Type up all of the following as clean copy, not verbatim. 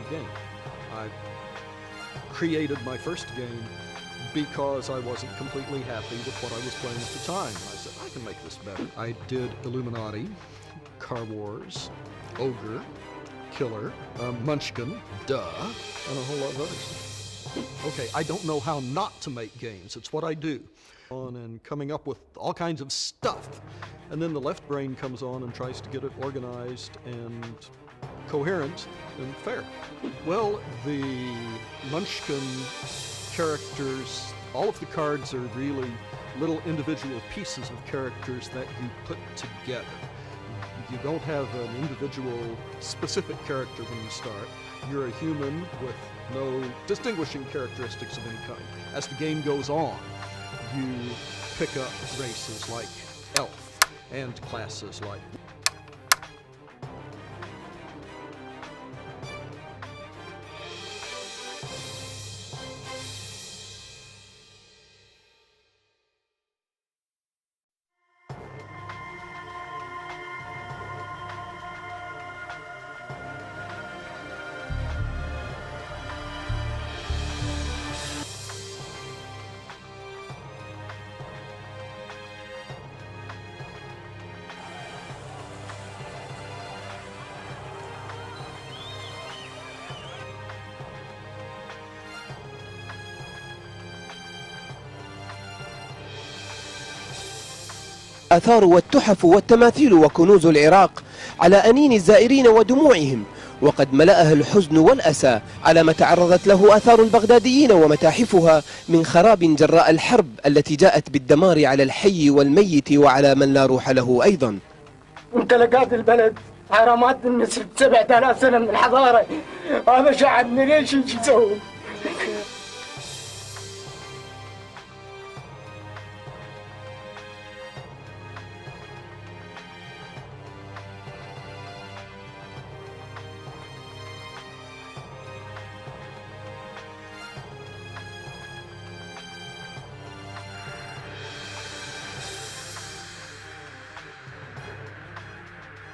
game. I created my first game because I wasn't completely happy with what I was playing at the time. I said, I can make this better. I did Illuminati, Car Wars, Ogre, Killer, Munchkin, duh, and a whole lot of others. Okay, I don't know how not to make games. It's what I do. On and coming up with all kinds of stuff. And then the left brain comes on and tries to get it organized and coherent and fair. Well, the Munchkin characters, all of the cards are really little individual pieces of characters that you put together. You don't have an individual specific character when you start. You're a human with no distinguishing characteristics of any kind. As the game goes on, you pick up races like elf and classes like الآثار والتحف والتماثيل وكنوز العراق على أنين الزائرين ودموعهم، وقد ملأها الحزن والأسى على ما تعرضت له آثار البغداديين ومتاحفها من خراب جراء الحرب التي جاءت بالدمار على الحي والميت وعلى من لا روح له أيضا. ممتلكات البلد حرامات من 7000 سنة من الحضارة، هذا شعبنا ليش يسوي؟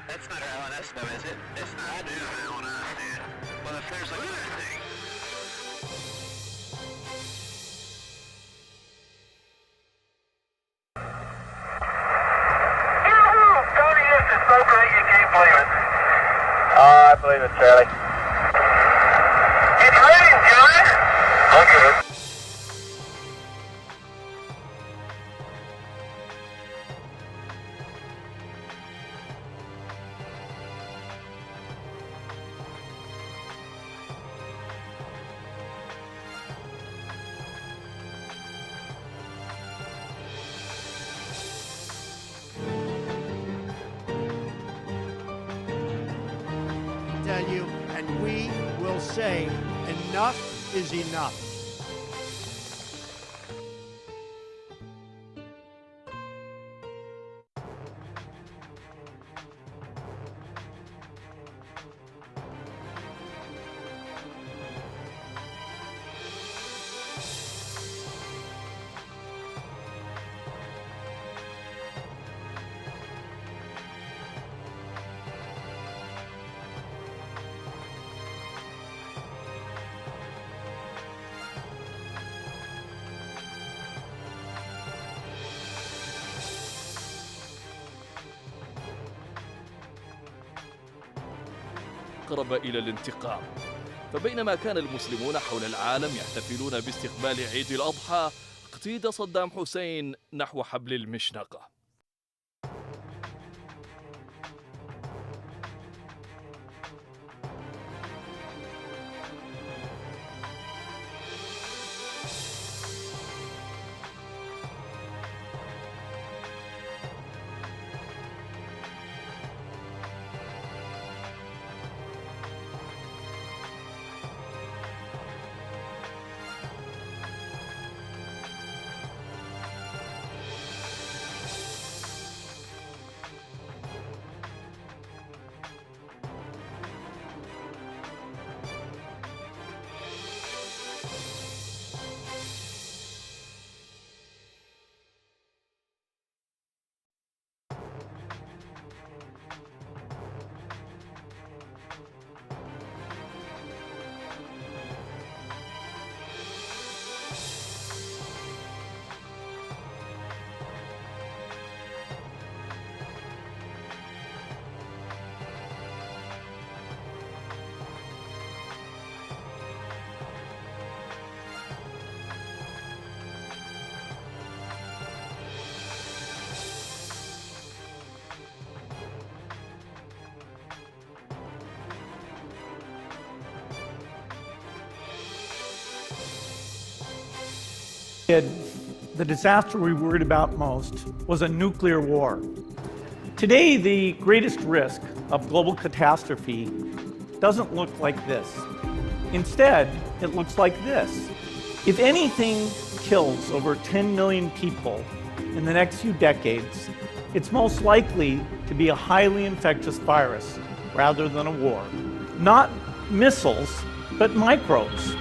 That's not our LNS though, is it? It's not. I do have LNS, dude. Well, if there's like anything. Tony, this is so great you can't believe it. I believe it, Charlie. It's raining, Johnny. Look at it. Tell you, and we will say enough is enough. أقرب إلى الانتقام. فبينما كان المسلمون حول العالم يحتفلون باستقبال عيد الأضحى، اقتيد صدام حسين نحو حبل المشنقة. The disaster we worried about most was a nuclear war. Today, the greatest risk of global catastrophe doesn't look like this. Instead, it looks like this. If anything kills over 10 million people in the next few decades, it's most likely to be a highly infectious virus rather than a war. Not missiles, but microbes.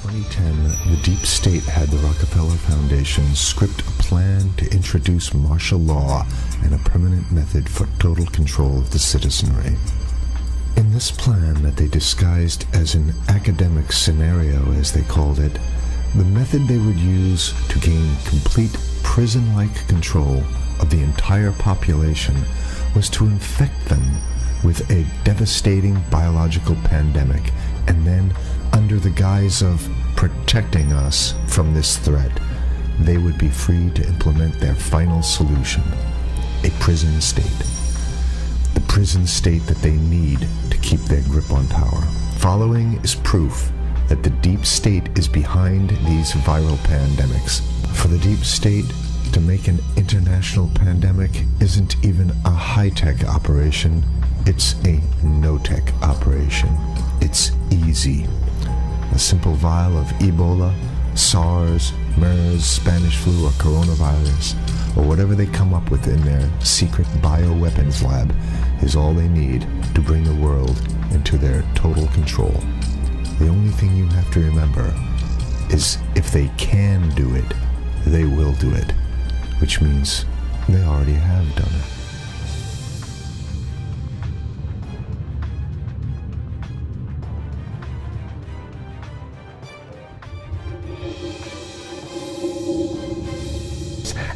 In 2010, the deep state had the Rockefeller Foundation script a plan to introduce martial law and a permanent method for total control of the citizenry. In this plan that they disguised as an academic scenario, as they called it, the method they would use to gain complete prison-like control of the entire population was to infect them with a devastating biological pandemic, and then, under the guise of protecting us from this threat, they would be free to implement their final solution, a prison state. The prison state that they need to keep their grip on power. Following is proof that the deep state is behind these viral pandemics. For the deep state to make an international pandemic isn't even a high-tech operation, it's a no-tech operation. It's easy. A simple vial of Ebola, SARS, MERS, Spanish flu, or coronavirus, or whatever they come up with in their secret bioweapons lab, is all they need to bring the world into their total control. The only thing you have to remember is if they can do it, they will do it, which means they already have done it.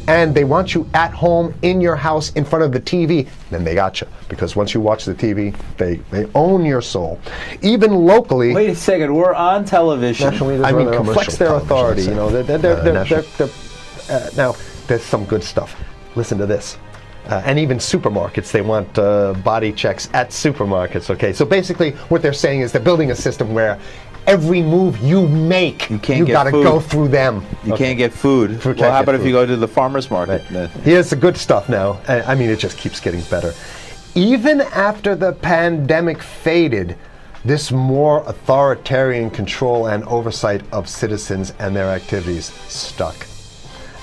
And they want you at home in your house in front of the TV, then they got you. Because once you watch the TV, they own your soul. Even locally. Wait a second, we're on television. I mean, flex their authority. You know, now there's some good stuff. Listen to this. And even supermarkets, they want body checks at supermarkets. Okay, so basically, what they're saying is they're building a system where every move you make, you got to go through them. You can't get food. Well, how about if you go to the farmer's market? Right. Here's the good stuff now. I mean, it just keeps getting better. Even after the pandemic faded, this more authoritarian control and oversight of citizens and their activities stuck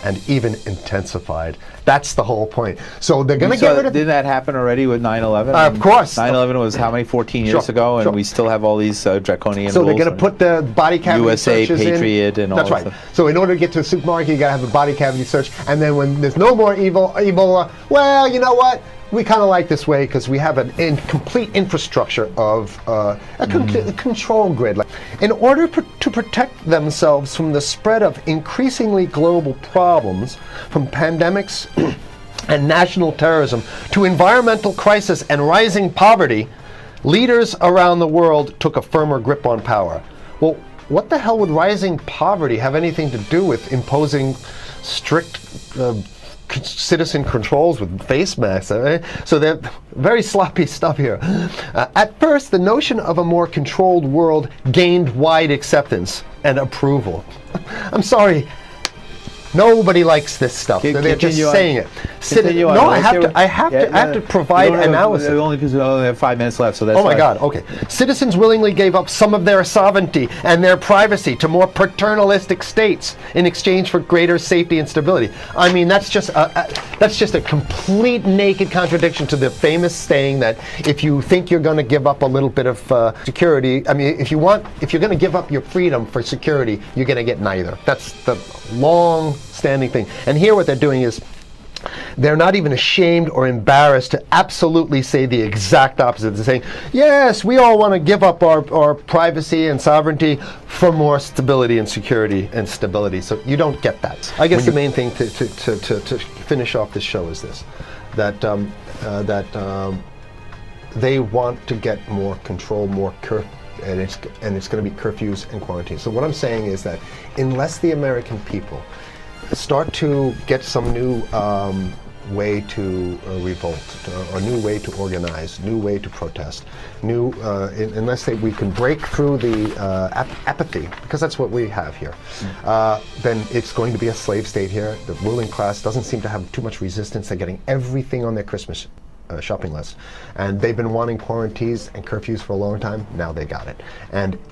and even intensified. That's the whole point. So they're going to get rid of... Didn't that happen already with 9/11? Of course. 9/11 was how many, 14 years ago, and we still have all these draconian So rules. they're going to put the body cavity USA, searches Patriot, and all That's right. Stuff. So in order to get to a supermarket, you got to have a body cavity search, and then when there's no more Ebola, well, you know what? We kind of like this way because we have an complete infrastructure of a control grid. In order to protect themselves from the spread of increasingly global problems, from pandemics and national terrorism to environmental crisis and rising poverty, leaders around the world took a firmer grip on power. Well, what the hell would rising poverty have anything to do with imposing strict citizen controls with face masks? So they're very sloppy stuff here. At first, the notion of a more controlled world gained wide acceptance and approval. I'm sorry. Nobody likes this stuff. They're just saying it. No, I have to provide analysis. Only because we only have 5 minutes left, so that's. Oh my God. Okay. Citizens willingly gave up some of their sovereignty and their privacy to more paternalistic states in exchange for greater safety and stability. I mean, that's just a complete naked contradiction to the famous saying that if you think you're going to give up a little bit of security, I mean, if you're going to give up your freedom for security, you're going to get neither. That's the long-standing thing. And here what they're doing is they're not even ashamed or embarrassed to absolutely say the exact opposite. They're saying, yes, we all want to give up our privacy and sovereignty for more stability and security and stability. So you don't get that. I guess the main thing to finish off this show is this, that they want to get more control, more and it's going to be curfews and quarantines. So what I'm saying is that unless the American people start to get some new way to revolt, a new way to organize, new way to protest, unless we can break through the apathy, because that's what we have here, then it's going to be a slave state here. The ruling class doesn't seem to have too much resistance. They're getting everything on their Christmas shopping list, and they've been wanting quarantines and curfews for a long time. Now they got it.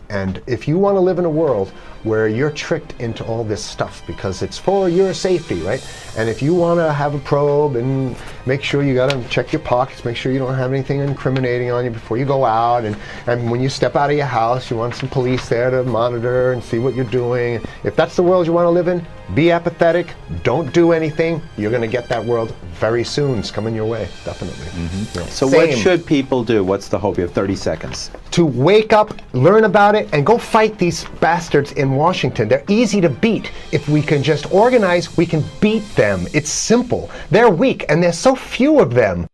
And if you want to live in a world where you're tricked into all this stuff because it's for your safety, right? And if you want to have a probe and make sure you got to check your pockets, make sure you don't have anything incriminating on you before you go out, and when you step out of your house, you want some police there to monitor and see what you're doing. If that's the world you want to live in, be apathetic, don't do anything. You're going to get that world very soon. It's coming your way, definitely. You know, so what should people do? What's the hope? You have 30 seconds. To wake up, learn about it, and go fight these bastards in Washington. They're easy to beat. If we can just organize, we can beat them. It's simple. They're weak, and there's so few of them.